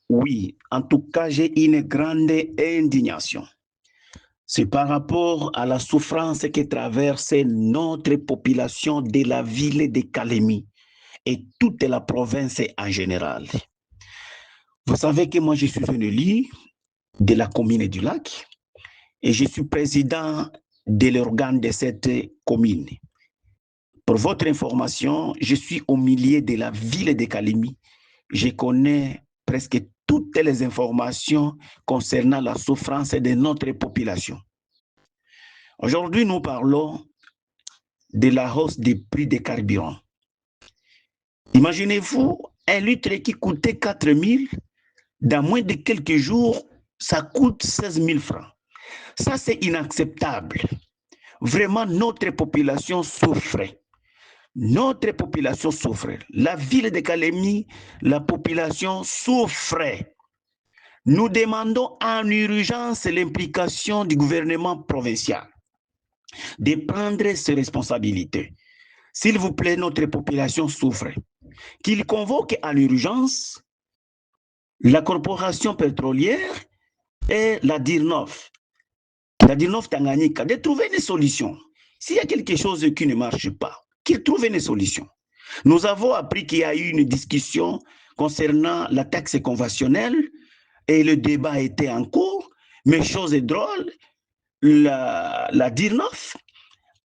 Oui, en tout cas, j'ai une grande indignation. C'est par rapport à la souffrance que traverse notre population de la ville de Calémie et toute la province en général. Vous savez que moi, je suis un élu de la commune du Lac et je suis président de l'organe de cette commune. Pour votre information, je suis au milieu de la ville de Calémie. Je connais presque toutes les informations concernant la souffrance de notre population. Aujourd'hui, nous parlons de la hausse des prix des carburants. Imaginez-vous, un litre qui coûtait 4 000, dans moins de quelques jours, ça coûte 16 000 francs. Ça, c'est inacceptable. Vraiment, notre population souffre. Notre population souffre. La ville de Calémie, la population souffre. Nous demandons en urgence l'implication du gouvernement provincial de prendre ses responsabilités. S'il vous plaît, notre population souffre. Qu'il convoque en urgence la corporation pétrolière et la DIRNOF Tanganyika, de trouver une solution. S'il y a quelque chose qui ne marche pas, qu'ils trouvent une solution. Nous avons appris qu'il y a eu une discussion concernant la taxe conventionnelle et le débat était en cours, mais chose est drôle, la DIRNOF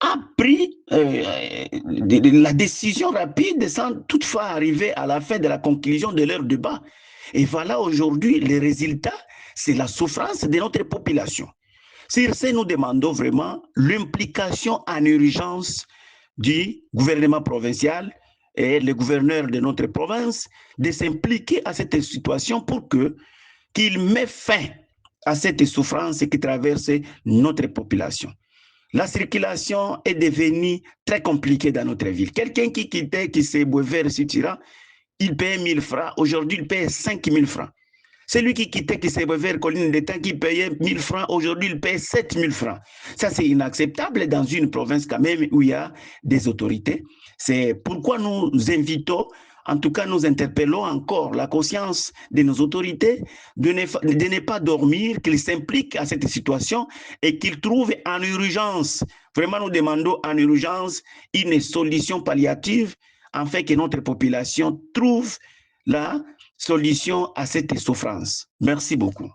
a pris la décision rapide sans toutefois arriver à la fin de la conclusion de leur débat. Et voilà aujourd'hui, les résultats, c'est la souffrance de notre population. Sur ce, nous demandons vraiment l'implication en urgence du gouvernement provincial et le gouverneur de notre province de s'impliquer à cette situation pour qu'il mette fin à cette souffrance qui traverse notre population. La circulation est devenue très compliquée dans notre ville. Quelqu'un qui quittait, qui s'est vers Sutira, il paye 1 000 francs. Aujourd'hui, il paye 5 000 francs. Celui qui quittait, qui s'est vers Colline d'État, qui payait 1 000 francs, aujourd'hui, il paye 7 000 francs. Ça, c'est inacceptable dans une province quand même où il y a des autorités. C'est pourquoi nous invitons, en tout cas, nous interpellons encore la conscience de nos autorités de ne pas dormir, qu'ils s'impliquent à cette situation et qu'ils trouvent en urgence, vraiment nous demandons en urgence une solution palliative afin que notre population trouve la solution à cette souffrance. Merci beaucoup.